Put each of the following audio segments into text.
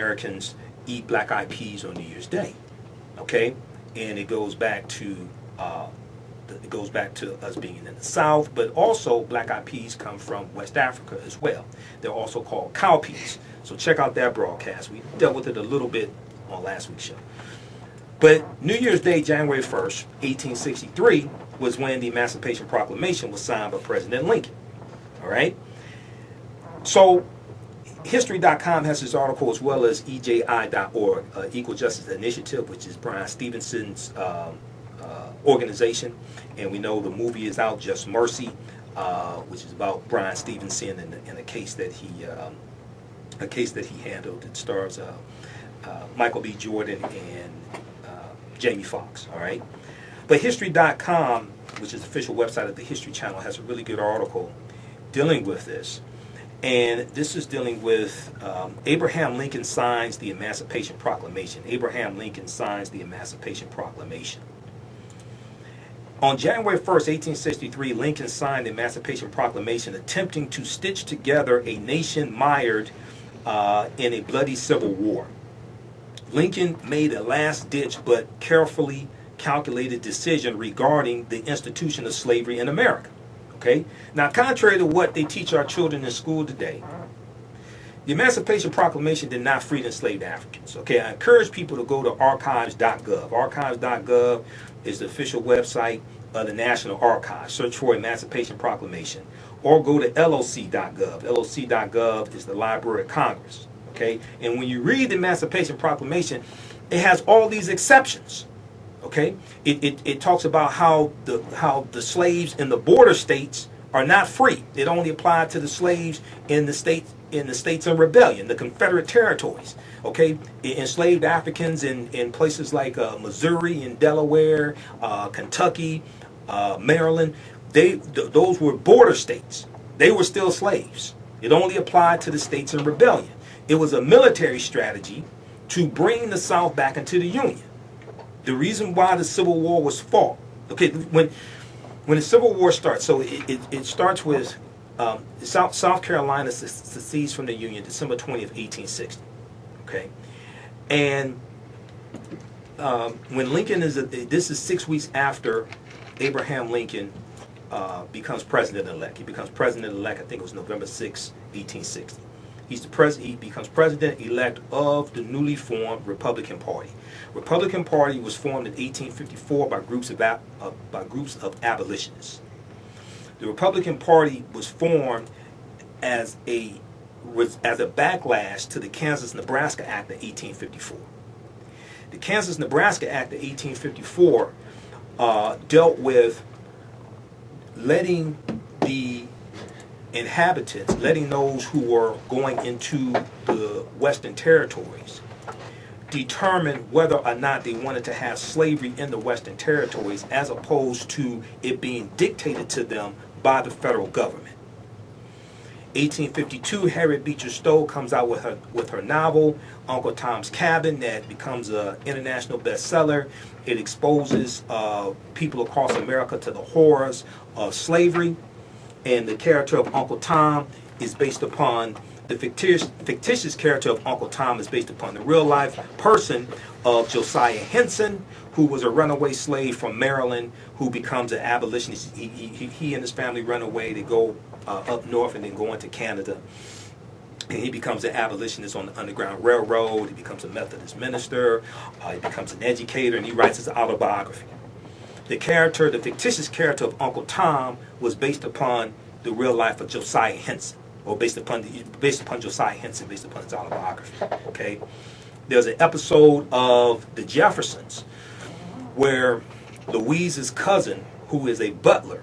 Americans eat black-eyed peas on New Year's Day. Okay, and it goes back to us being in the South, but also black-eyed peas come from West Africa as well. They're also called cowpeas. So check out that broadcast. We dealt with it a little bit on last week's show. But New Year's Day, January 1st, 1863, was when the Emancipation Proclamation was signed by President Lincoln. All right? So History.com has this article, as well as EJI.org, Equal Justice Initiative, which is Brian Stevenson's organization. And we know the movie is out, Just Mercy, which is about Brian Stevenson and a case that he handled. It stars Michael B. Jordan and Jamie Foxx. All right, but History.com, which is the official website of the History Channel, has a really good article dealing with this. And this is dealing with Abraham Lincoln signs the Emancipation Proclamation. Abraham Lincoln signs the Emancipation Proclamation. On January 1st, 1863, Lincoln signed the Emancipation Proclamation, attempting to stitch together a nation mired in a bloody civil war. Lincoln made a last-ditch but carefully calculated decision regarding the institution of slavery in America. Okay? Now, contrary to what they teach our children in school today, the Emancipation Proclamation did not free the enslaved Africans. Okay, I encourage people to go to archives.gov. Archives.gov is the official website of the National Archives. Search for Emancipation Proclamation. Or go to LOC.gov. LOC.gov is the Library of Congress. Okay, and when you read the Emancipation Proclamation, it has all these exceptions. Okay, it talks about how the slaves in the border states are not free. It only applied to the slaves in the states in rebellion, the Confederate territories. Okay, enslaved Africans in places like Missouri and Delaware, Kentucky, Maryland. Those were border states. They were still slaves. It only applied to the states in rebellion. It was a military strategy to bring the South back into the Union. The reason why the Civil War was fought, okay, when the Civil War starts, so it starts with South Carolina secedes from the Union December 20th, 1860, okay, and when Lincoln this is 6 weeks after Abraham Lincoln becomes president-elect. He becomes president-elect, I think it was November 6, 1860. He becomes president-elect of the newly formed Republican Party. Republican Party was formed in 1854 by groups of abolitionists. The Republican Party was formed as a backlash to the Kansas-Nebraska Act of 1854. The Kansas-Nebraska Act of 1854 dealt with letting the inhabitants, letting those who were going into the Western territories determine whether or not they wanted to have slavery in the Western territories, as opposed to it being dictated to them by the federal government. 1852, Harriet Beecher Stowe comes out with her novel Uncle Tom's Cabin, that becomes an international bestseller. It exposes people across America to the horrors of slavery. And the character of Uncle Tom is based upon the fictitious character of Uncle Tom is based upon the real life person of Josiah Henson, who was a runaway slave from Maryland who becomes an abolitionist. He and his family run away. They go up north and then go into Canada. And he becomes an abolitionist on the Underground Railroad. He becomes a Methodist minister. He becomes an educator, and he writes his autobiography. The fictitious character of Uncle Tom was based upon the real life of Josiah Henson, or based upon Josiah Henson, based upon his autobiography. Okay, there's an episode of The Jeffersons where Louise's cousin, who is a butler,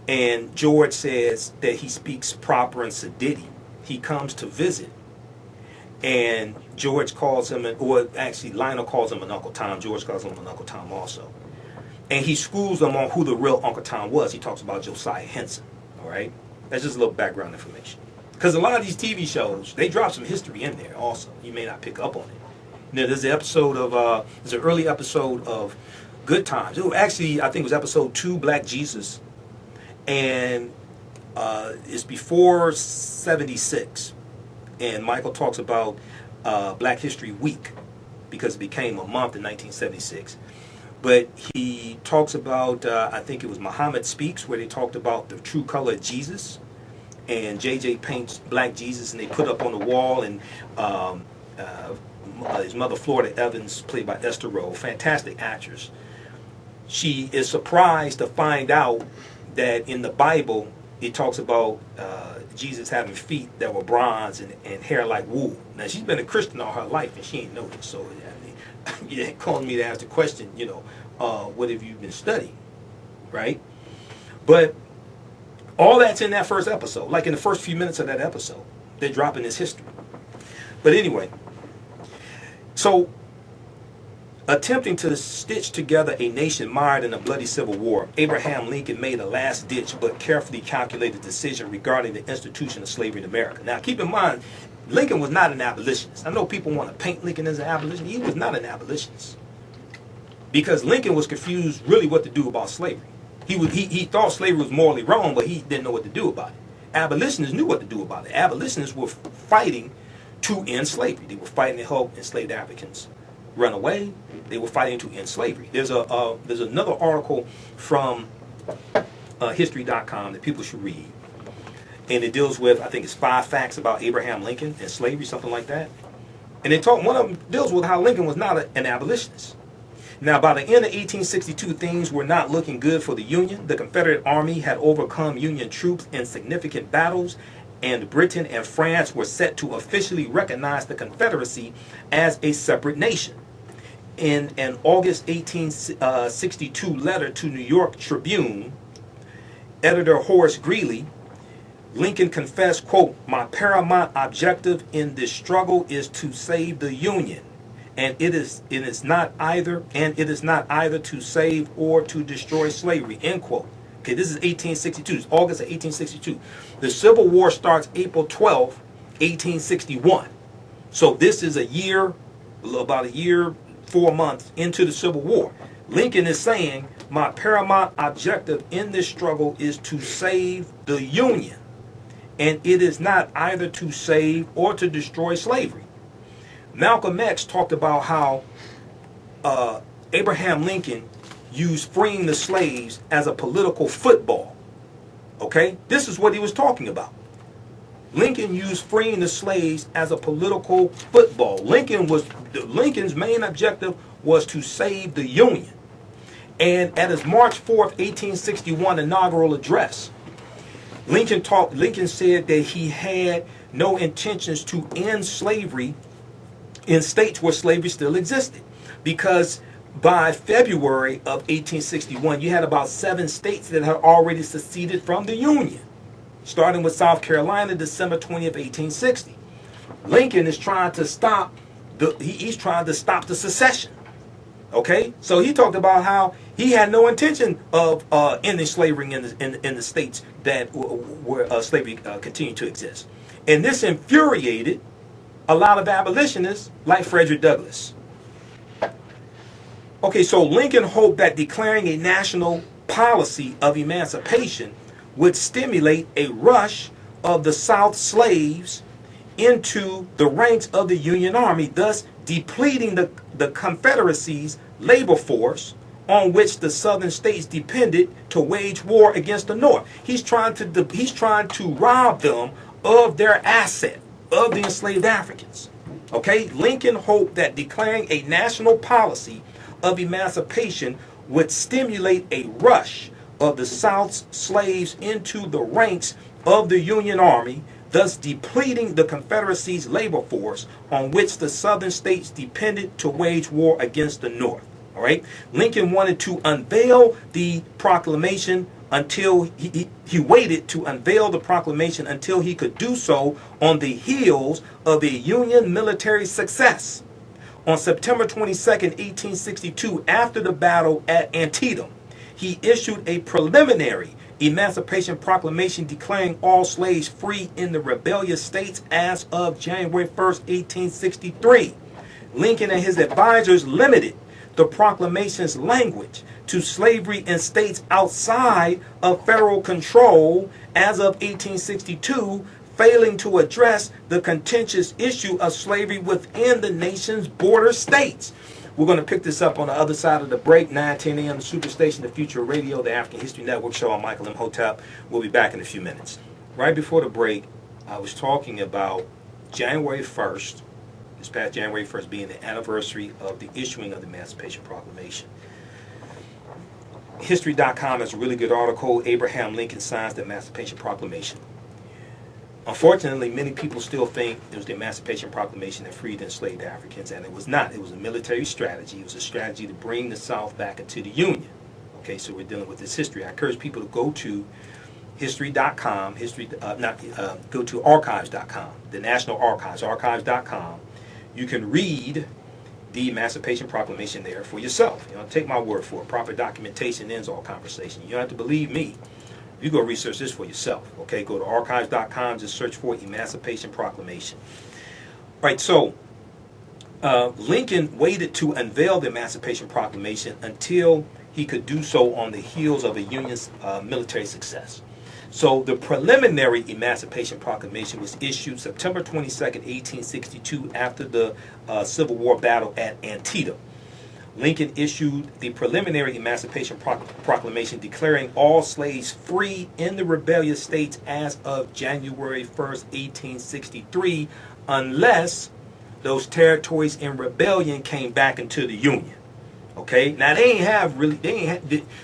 and George says that he speaks proper and sedity. He comes to visit, and George calls him, or actually Lionel calls him an Uncle Tom. George calls him an Uncle Tom also. And he schools them on who the real Uncle Tom was. He talks about Josiah Henson. All right? That's just a little background information. Because a lot of these TV shows, they drop some history in there also. You may not pick up on it. You know, there's an early episode of Good Times. It was actually, I think it was episode 2, Black Jesus. And it's before 76. And Michael talks about Black History Week, because it became a month in 1976. But he talks about, I think it was Muhammad Speaks, where they talked about the true color of Jesus. And J.J. paints Black Jesus, and they put up on the wall. And his mother, Florida Evans, played by Esther Rowe, fantastic actress. She is surprised to find out that in the Bible, it talks about Jesus having feet that were bronze and hair like wool. Now, she's been a Christian all her life, and she ain't noticed. So, I mean, you calling me to ask the question, what have you been studying, right? But all that's in that first episode. Like in the first few minutes of that episode, they're dropping this history. But anyway, so attempting to stitch together a nation mired in a bloody civil war, Abraham Lincoln made a last-ditch but carefully calculated decision regarding the institution of slavery in America. Now, keep in mind, Lincoln was not an abolitionist. I know people want to paint Lincoln as an abolitionist. He was not an abolitionist, because Lincoln was confused really what to do about slavery. He thought slavery was morally wrong, but he didn't know what to do about it. Abolitionists knew what to do about it. Abolitionists were fighting to end slavery. They were fighting to help enslaved Africans run away. They were fighting to end slavery. There's another article from History.com that people should read, and it deals with, I think it's 5 facts about Abraham Lincoln and slavery, something like that. And one of them deals with how Lincoln was not an abolitionist. Now, by the end of 1862, things were not looking good for the Union. The Confederate Army had overcome Union troops in significant battles, and Britain and France were set to officially recognize the Confederacy as a separate nation. In an August 1862 letter to New York Tribune, editor Horace Greeley, Lincoln confessed, quote, "My paramount objective in this struggle is to save the Union. And it is not either to save or to destroy slavery," end quote. Okay, this is 1862. It's August of 1862. The Civil War starts April 12th, 1861. So this is about a year, 4 months into the Civil War. Lincoln is saying, my paramount objective in this struggle is to save the Union. And it is not either to save or to destroy slavery. Malcolm X talked about how Abraham Lincoln used freeing the slaves as a political football. Okay? This is what he was talking about. Lincoln used freeing the slaves as a political football. Lincoln's main objective was to save the Union. And at his March 4th, 1861 inaugural address, Lincoln said that he had no intentions to end slavery in states where slavery still existed, because by February of 1861, you had about 7 states that had already seceded from the Union, starting with South Carolina, December 20th, 1860. Lincoln is trying to stop the secession. Okay, so he talked about how he had no intention of ending slavery in the states that where slavery continued to exist, and this infuriated a lot of abolitionists like Frederick Douglass. Okay, so Lincoln hoped that declaring a national policy of emancipation would stimulate a rush of the South slaves into the ranks of the Union Army, thus depleting the Confederacy's labor force on which the Southern states depended to wage war against the North. He's trying to rob them of their asset, of the enslaved Africans. Okay, Lincoln hoped that declaring a national policy of emancipation would stimulate a rush of the South's slaves into the ranks of the Union Army, thus depleting the Confederacy's labor force on which the Southern states depended to wage war against the North. All right, Lincoln wanted to unveil the proclamation until he waited to unveil the proclamation until he could do so on the heels of a Union military success. On September 22nd, 1862, after the battle at Antietam, he issued a preliminary Emancipation Proclamation declaring all slaves free in the rebellious states as of January 1st, 1863. Lincoln and his advisors limited the proclamation's language to slavery in states outside of federal control. As of 1862, failing to address the contentious issue of slavery within the nation's border states. We're going to pick this up on the other side of the break, 9:10 a.m. the Superstation, the Future Radio, the African History Network show. I'm Michael Imhotep. We'll be back in a few minutes. Right before the break, I was talking about January 1st, this past January 1st being the anniversary of the issuing of the Emancipation Proclamation. History.com has a really good article. Abraham Lincoln signs the Emancipation Proclamation. Unfortunately, many people still think it was the Emancipation Proclamation that freed enslaved Africans, and it was not. It was a military strategy. It was a strategy to bring the South back into the Union. Okay, so we're dealing with this history. I encourage people to go to history.com, go to archives.com, the National Archives, archives.com. You can read the Emancipation Proclamation there for yourself. You know, take my word for it. Proper documentation ends all conversation. You don't have to believe me. You go research this for yourself. Okay, go to archives.com, just search for Emancipation Proclamation. All right, so Lincoln waited to unveil the Emancipation Proclamation until he could do so on the heels of a Union's military success. So the preliminary Emancipation Proclamation was issued September 22nd, 1862, after the Civil War battle at Antietam. Lincoln issued the preliminary Emancipation Proclamation declaring all slaves free in the rebellious states as of January 1st, 1863, unless those territories in rebellion came back into the Union. Okay, now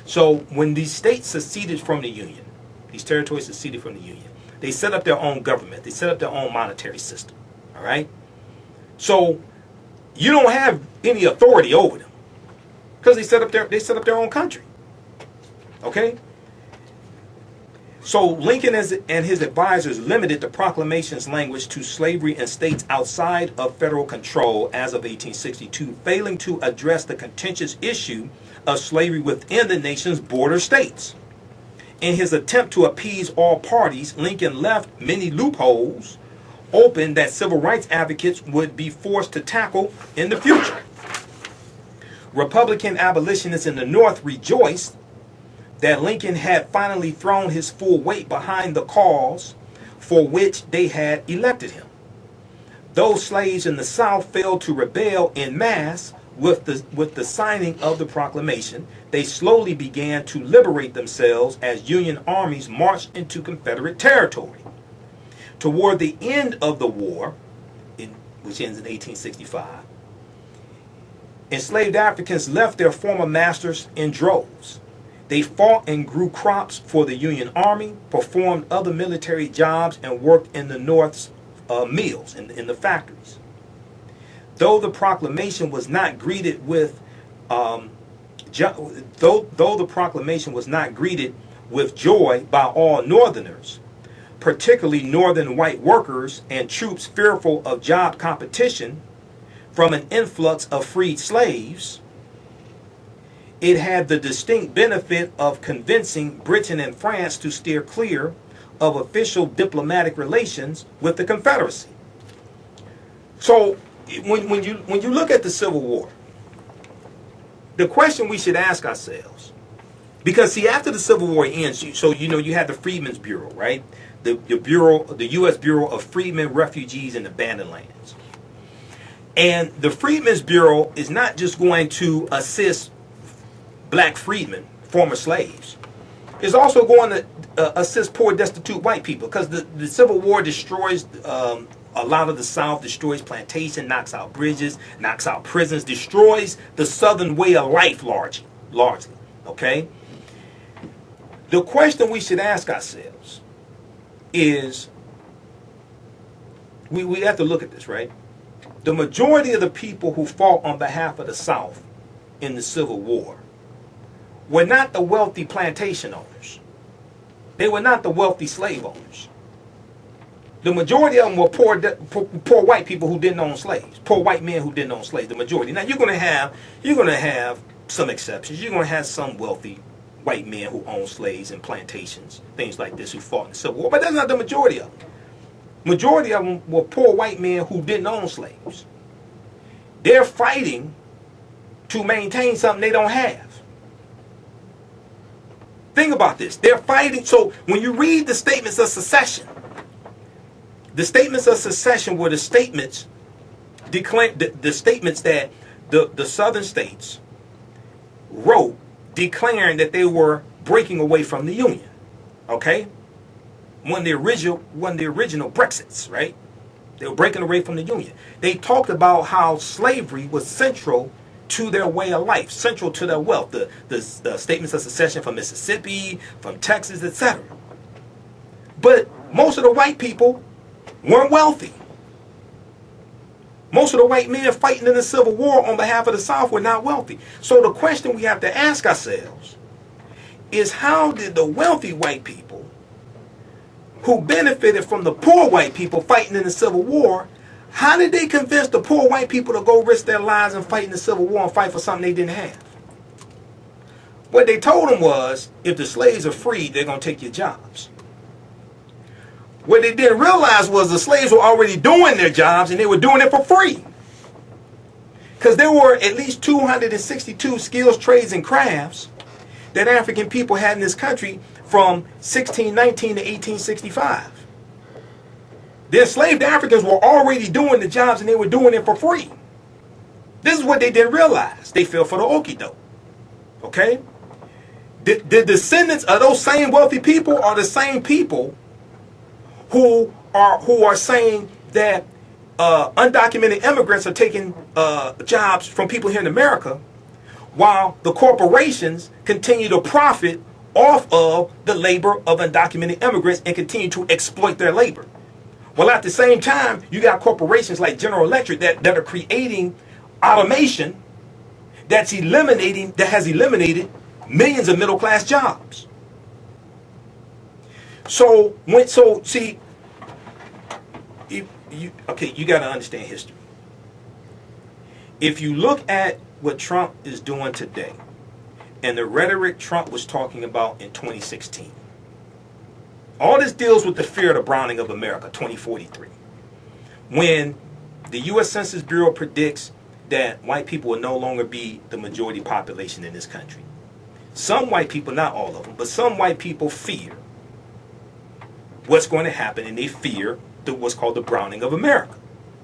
so when these states seceded from the Union, these territories seceded from the Union, they set up their own government. They set up their own monetary system. All right? So you don't have any authority over them because they set up their own country. Okay? So Lincoln and his advisors limited the proclamation's language to slavery in states outside of federal control as of 1862, failing to address the contentious issue of slavery within the nation's border states. In his attempt to appease all parties, Lincoln left many loopholes open that civil rights advocates would be forced to tackle in the future. Republican abolitionists in the North rejoiced that Lincoln had finally thrown his full weight behind the cause for which they had elected him. Those slaves in the South failed to rebel en masse with the signing of the proclamation. They slowly began to liberate themselves as Union armies marched into Confederate territory. Toward the end of the war, which ends in 1865, enslaved Africans left their former masters in droves. They fought and grew crops for the Union Army, performed other military jobs, and worked in the North's mills, in the factories. Though the proclamation was not greeted with joy by all Northerners, particularly Northern white workers and troops fearful of job competition from an influx of freed slaves, it had the distinct benefit of convincing Britain and France to steer clear of official diplomatic relations with the Confederacy. So when you look at the Civil War, the question we should ask ourselves, because see, after the Civil War ends, you had the Freedmen's Bureau, right? The U.S. Bureau of Freedmen, Refugees, and Abandoned Lands. And the Freedmen's Bureau is not just going to assist black freedmen, former slaves. It's also going to assist poor, destitute white people, because the Civil War destroys a lot of the South, destroys plantation, knocks out bridges, knocks out prisons, destroys the Southern way of life largely. Okay? The question we should ask ourselves is, we have to look at this, right? The majority of the people who fought on behalf of the South in the Civil War were not the wealthy plantation owners. They were not the wealthy slave owners. The majority of them were poor white people who didn't own slaves, poor white men who didn't own slaves. The majority. Now you're going to have some exceptions. You're going to have some wealthy white men who own slaves and plantations, things like this, who fought in the Civil War. But that's not the majority of them. Majority of them were poor white men who didn't own slaves. They're fighting to maintain something they don't have. Think about this. They're fighting. So when you read the statements of secession, The statements of secession were the statements the statements that the southern states wrote declaring that they were breaking away from the Union. Okay? One of the original Brexits, right? They were breaking away from the Union. They talked about how slavery was central to their way of life, central to their wealth. The statements of secession from Mississippi, from Texas, etc. But most of the white people weren't wealthy. Most of the white men fighting in the Civil War on behalf of the South were not wealthy. So the question we have to ask ourselves is, how did the wealthy white people who benefited from the poor white people fighting in the Civil War, how did they convince the poor white people to go risk their lives and fight in the Civil War and fight for something they didn't have? What they told them was, if the slaves are freed, they're going to take your jobs. What they didn't realize was the slaves were already doing their jobs and they were doing it for free. Because there were at least 262 skills, trades, and crafts that African people had in this country from 1619 to 1865. The enslaved Africans were already doing the jobs and they were doing it for free. This is what they didn't realize. They fell for the okie doke. Okay? The descendants of those same wealthy people are the same people who are saying that undocumented immigrants are taking jobs from people here in America, while the corporations continue to profit off of the labor of undocumented immigrants and continue to exploit their labor. Well, at the same time, you got corporations like General Electric that are creating automation that has eliminated millions of middle class jobs. See, you got to understand history. If you look at what Trump is doing today and the rhetoric Trump was talking about in 2016, all this deals with the fear of the browning of America, 2043. When the U.S. Census Bureau predicts that white people will no longer be the majority population in this country. Some white people, not all of them, but some white people fear what's going to happen, and they fear what's called the browning of America,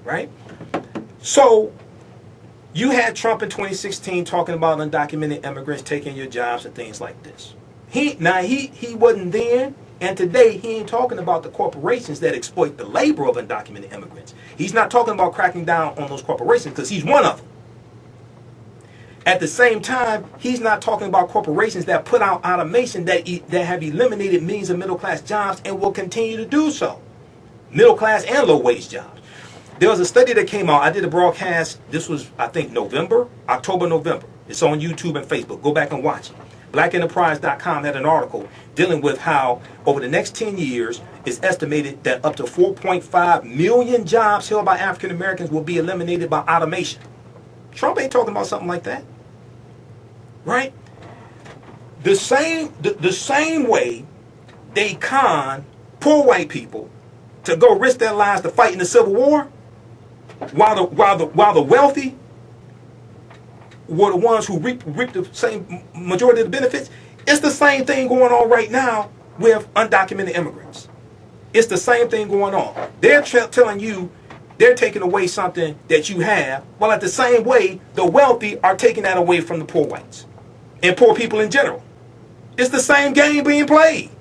right? So you had Trump in 2016 talking about undocumented immigrants taking your jobs and things like this. He wasn't then, and today he ain't talking about the corporations that exploit the labor of undocumented immigrants. He's not talking about cracking down on those corporations because he's one of them. At the same time, he's not talking about corporations that put out automation that have eliminated millions of middle class jobs and will continue to do so. Middle class and low wage jobs. There was a study that came out. I did a broadcast. This was, I think, October, November. It's on YouTube and Facebook. Go back and watch it. BlackEnterprise.com had an article dealing with how over the next 10 years, it's estimated that up to 4.5 million jobs held by African Americans will be eliminated by automation. Trump ain't talking about something like that. Right? The same way they con poor white people to go risk their lives to fight in the Civil War, while the wealthy were the ones who reaped the same majority of the benefits. It's the same thing going on right now with undocumented immigrants. It's the same thing going on. They're telling you they're taking away something that you have, while at the same way the wealthy are taking that away from the poor whites and poor people in general. It's the same game being played.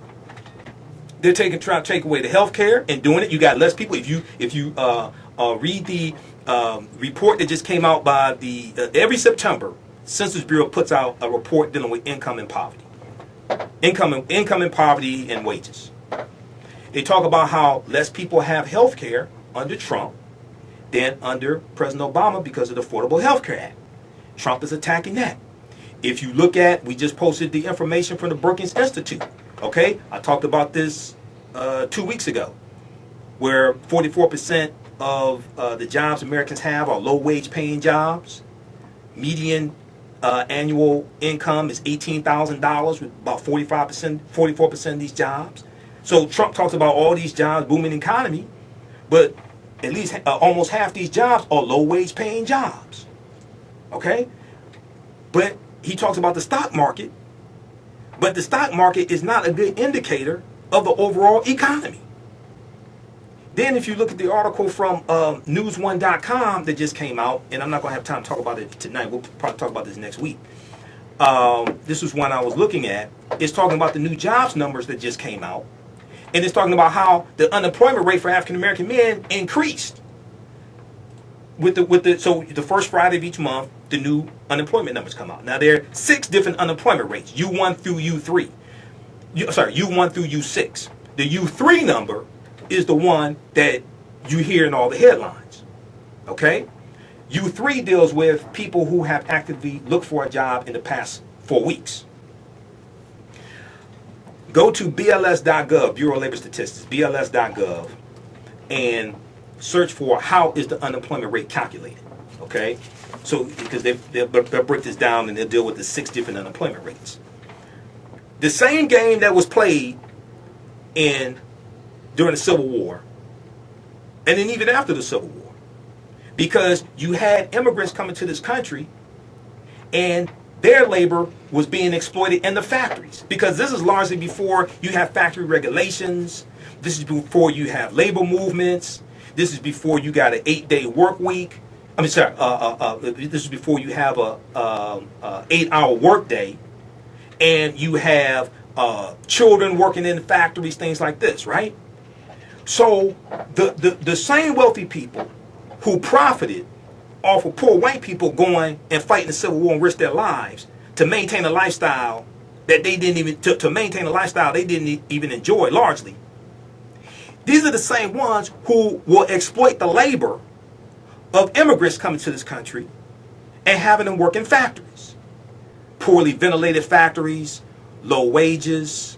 They're trying to take away the health care and doing it. You got less people. If you read the report that just came out by every September, Census Bureau puts out a report dealing with income and poverty, income and poverty and wages. They talk about how less people have health care under Trump than under President Obama because of the Affordable Health Care Act. Trump is attacking that. If you look at, we just posted the information from the Brookings Institute. Okay, I talked about this 2 weeks ago, where 44% of the jobs Americans have are low-wage paying jobs. Median annual income is $18,000 with about 44% of these jobs. So Trump talks about all these jobs, booming economy, but at least almost half these jobs are low-wage paying jobs. Okay, but he talks about the stock market. But the stock market is not a good indicator of the overall economy. Then if you look at the article from news1.com that just came out, and I'm not going to have time to talk about it tonight. We'll probably talk about this next week. This is one I was looking at. It's talking about the new jobs numbers that just came out. And it's talking about how the unemployment rate for African American men increased. So the first Friday of each month, the new unemployment numbers come out. Now there are 6 different unemployment rates, U1 through U3. U1 through U6. The U3 number is the one that you hear in all the headlines. Okay? U3 deals with people who have actively looked for a job in the past 4 weeks. Go to BLS.gov, Bureau of Labor Statistics, BLS.gov, and search for how is the unemployment rate calculated. Okay? So, because they'll break this down and they'll deal with the 6 different unemployment rates. The same game that was played during the Civil War, and then even after the Civil War, because you had immigrants coming to this country and their labor was being exploited in the factories, because this is largely before you have factory regulations. This is before you have labor movements. This is before you got an 8-day work week. This is before you have a 8-hour work day, and you have children working in the factories, things like this, right? So the same wealthy people who profited off of poor white people going and fighting the Civil War and risk their lives to maintain a lifestyle that they didn't even to maintain a lifestyle they didn't even enjoy largely. These are the same ones who will exploit the labor of immigrants coming to this country and having them work in factories. Poorly ventilated factories, low wages,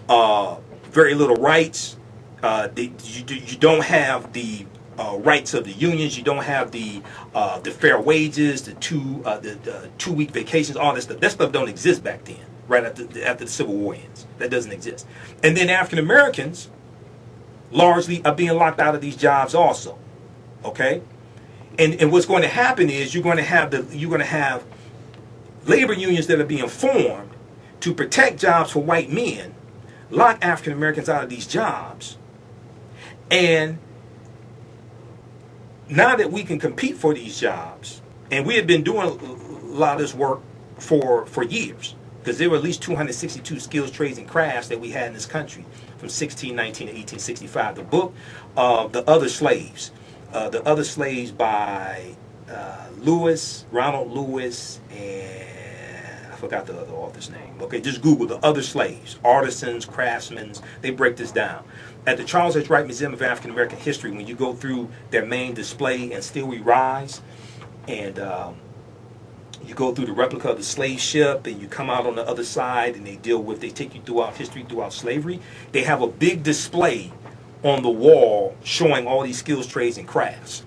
very little rights. You don't have the rights of the unions. You don't have the fair wages, the 2-week vacations, all this stuff. That stuff don't exist back then, right after the Civil War ends. That doesn't exist. And then African Americans largely are being locked out of these jobs also. Okay? And what's going to happen is you're going to have labor unions that are being formed to protect jobs for white men, lock African Americans out of these jobs. And now that we can compete for these jobs, and we have been doing a lot of this work for years, because there were at least 262 skills, trades, and crafts that we had in this country from 1619 to 1865. The book, The Other Slaves. The Other Slaves by Ronald Lewis, and I forgot the other author's name. Okay, just Google The Other Slaves, artisans, craftsmen. They break this down. At the Charles H. Wright Museum of African American History, when you go through their main display and Still We Rise, and you go through the replica of the slave ship, and you come out on the other side, and they take you throughout history, throughout slavery. They have a big display on the wall showing all these skills, trades, and crafts.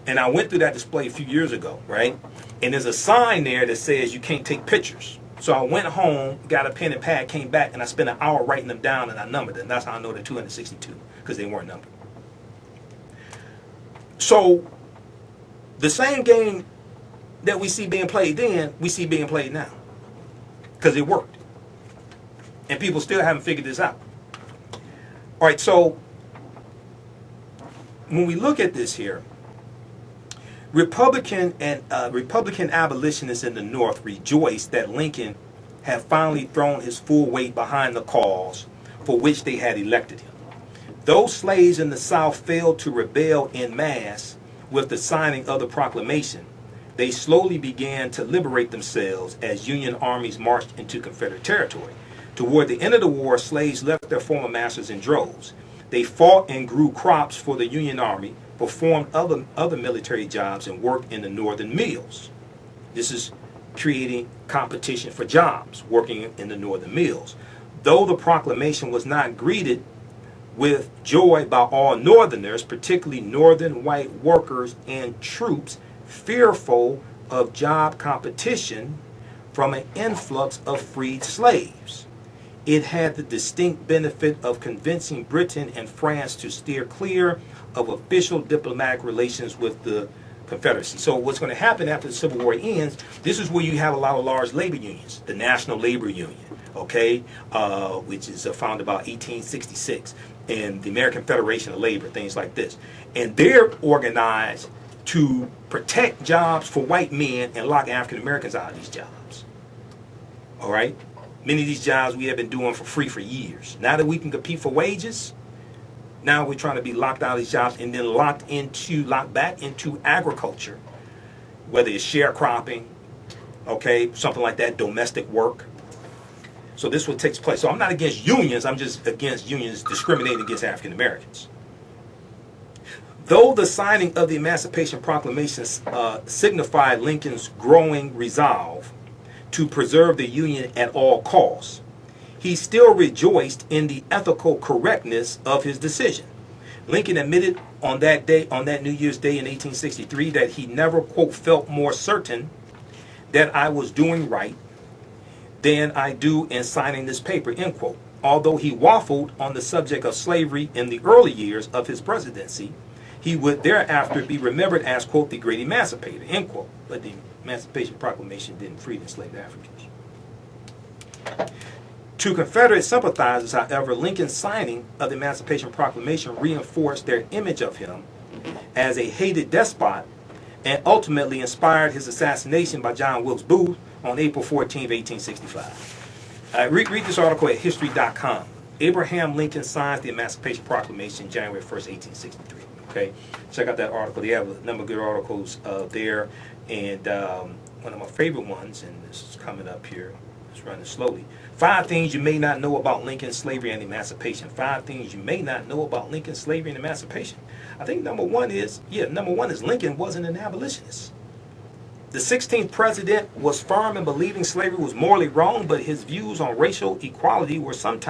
And I went through that display a few years ago, right? And there's a sign there that says you can't take pictures. So I went home, got a pen and pad, came back, and I spent an hour writing them down, and I numbered them. That's how I know they're 262, because they weren't numbered. So the same game that we see being played then, we see being played now, because it worked. And people still haven't figured this out. All right, so when we look at this here, Republican abolitionists in the North rejoice that Lincoln had finally thrown his full weight behind the cause for which they had elected him. Those slaves in the South failed to rebel en masse with the signing of the proclamation. They slowly began to liberate themselves as Union armies marched into Confederate territory. Toward the end of the war, slaves left their former masters in droves. They fought and grew crops for the Union Army, performed other military jobs, and worked in the northern mills. This is creating competition for jobs, working in the northern mills. Though the proclamation was not greeted with joy by all northerners, particularly northern white workers and troops, fearful of job competition from an influx of freed slaves, it had the distinct benefit of convincing Britain and France to steer clear of official diplomatic relations with the Confederacy. So what's going to happen after the Civil War ends, this is where you have a lot of large labor unions. The National Labor Union, okay, which is founded about 1866, and the American Federation of Labor, things like this. And they're organized to protect jobs for white men and lock African Americans out of these jobs. All right? Many of these jobs we have been doing for free for years. Now that we can compete for wages, now we're trying to be locked out of these jobs and then locked back into agriculture, whether it's sharecropping, okay, something like that, domestic work. So this what takes place. So I'm not against unions, I'm just against unions discriminating against African Americans. Though the signing of the Emancipation Proclamation signified Lincoln's growing resolve to preserve the Union at all costs, he still rejoiced in the ethical correctness of his decision. Lincoln admitted on that day, on that New Year's Day in 1863, that he never, quote, felt more certain that I was doing right than I do in signing this paper, end quote. Although he waffled on the subject of slavery in the early years of his presidency, he would thereafter be remembered as, quote, the great emancipator, end quote. But the Emancipation Proclamation didn't free the enslaved Africans. To Confederate sympathizers, however, Lincoln's signing of the Emancipation Proclamation reinforced their image of him as a hated despot and ultimately inspired his assassination by John Wilkes Booth on April 14, 1865. Read this article at history.com. Abraham Lincoln signs the Emancipation Proclamation January 1st, 1863. Okay, check out that article. They have a number of good articles there, and one of my favorite ones, and this is coming up here, it's running slowly. 5 things you may not know about Lincoln, slavery, and emancipation. 5 things you may not know about Lincoln, slavery, and emancipation. I think number one is Lincoln wasn't an abolitionist. The 16th president was firm in believing slavery was morally wrong, but his views on racial equality were sometimes